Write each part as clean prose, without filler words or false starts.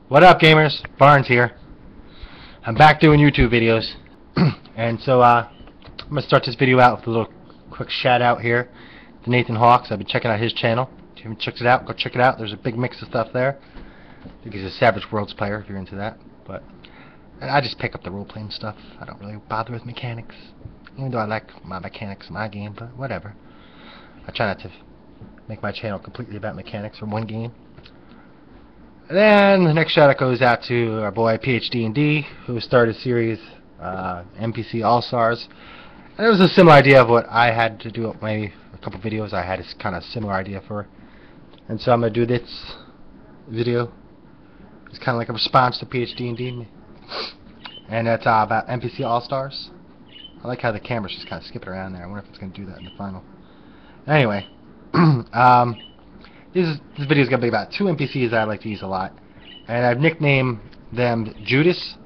What up, gamers? Barnes here. I'm back doing YouTube videos. And so I'm going to start this video out with a little quick shout out here to Nathan Hawks. I've been checking out his channel. If you haven't checked it out, go check it out. There's a big mix of stuff there. I think he's a Savage Worlds player if you're into that. But I just pick up the role-playing stuff. I don't really bother with mechanics. Even though I like my mechanics in my game, but whatever. I try not to make my channel completely about mechanics from one game. And then the next shout out goes out to our boy PhD&D, who started a series, NPC All-Stars. And it was a similar idea of what I had to do, maybe a couple videos I had a kind of similar idea for. And so I'm going to do this video. It's kind of like a response to PhD&D. And it's about NPC All-Stars. I like how the camera's just kind of skipping around there. I wonder if it's going to do that in the final. Anyway, this video is going to be about two NPCs that I like to use a lot. And I've nicknamed them Judas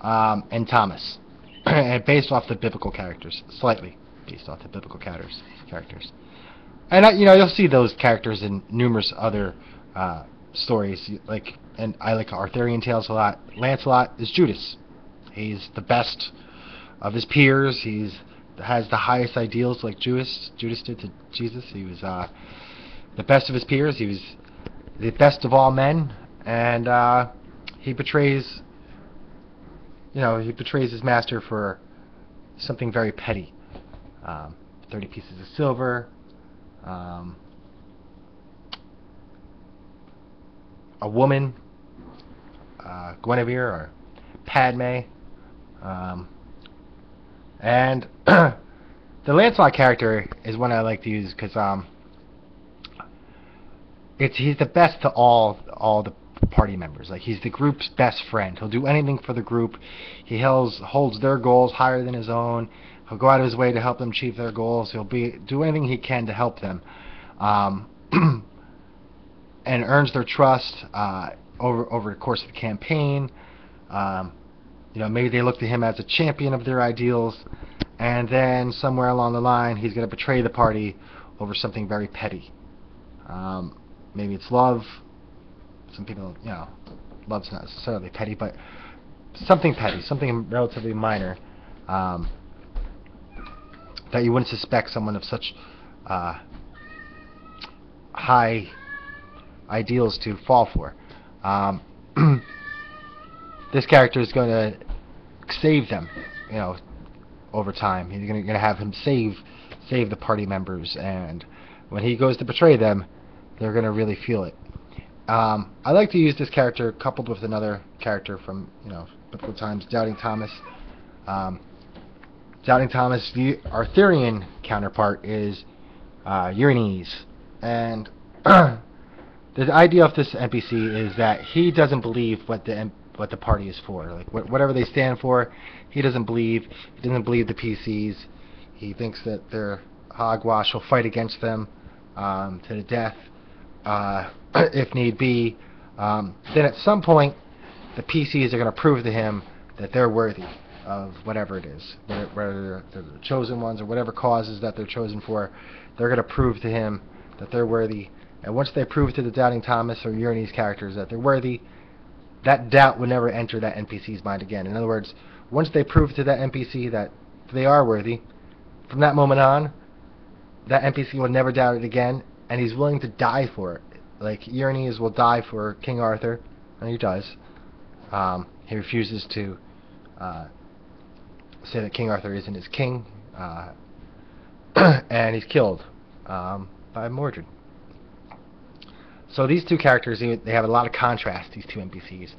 and Thomas. And based off the biblical characters. Slightly based off the biblical characters. And you'll see those characters in numerous other stories. And I like Arthurian tales a lot. Lancelot is Judas. He's the best of his peers. He has the highest ideals like Judas did to Jesus. He was the best of his peers. He was the best of all men, and he betrays his master for something very petty. 30 pieces of silver, a woman, Guinevere or Padme, and the Lancelot character is one I like to use because he's the best to all the party members. Like, he's the group's best friend. He'll do anything for the group. He holds their goals higher than his own. He'll go out of his way to help them achieve their goals. He'll do anything he can to help them, and earns their trust over the course of the campaign. Maybe they look to him as a champion of their ideals, and then somewhere along the line he's going to betray the party over something very petty. Maybe it's love. Some people, love's not necessarily petty, but something petty, something relatively minor, that you wouldn't suspect someone of such high ideals to fall for. This character is going to save them, over time. He's going to have him save the party members, and when he goes to betray them, they're going to really feel it. I like to use this character coupled with another character from biblical times, Doubting Thomas. Doubting Thomas, the Arthurian counterpart, is Uranus, and the idea of this NPC is that he doesn't believe what the party is for. Like, whatever they stand for, he doesn't believe. He doesn't believe the PCs. He thinks that they're hogwash. He'll fight against them to the death, if need be. Then at some point, the PCs are going to prove to him that they're worthy of whatever it is, whether they're the chosen ones or whatever causes that they're chosen for. They're going to prove to him that they're worthy. And once they prove to the Doubting Thomas or Uranus characters that they're worthy, that doubt would never enter that NPC's mind again. In other words, once they prove to that NPC that they are worthy, from that moment on, that NPC will never doubt it again, and he's willing to die for it. Like, Uranus will die for King Arthur, and he does. He refuses to say that King Arthur isn't his king, and he's killed by Mordred. So these two characters, they have a lot of contrast, these two NPCs.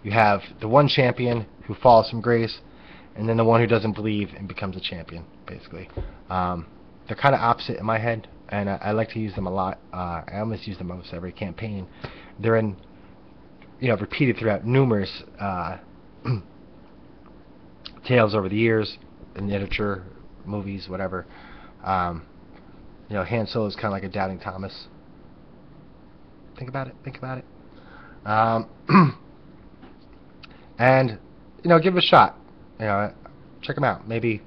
You have the one champion who falls from grace, and then the one who doesn't believe and becomes a champion, basically. They're kind of opposite in my head, and I like to use them a lot. I almost use them almost every campaign. They're repeated throughout numerous tales over the years, in literature, movies, whatever. Han Solo is kind of like a Doubting Thomas. Think about it. And give it a shot. Check them out. Maybe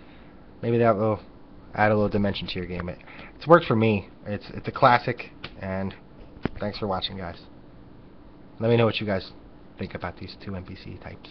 that will add a little dimension to your game. It's worked for me. It's a classic, and Thanks for watching, guys. Let me know what you guys think about these two NPC types.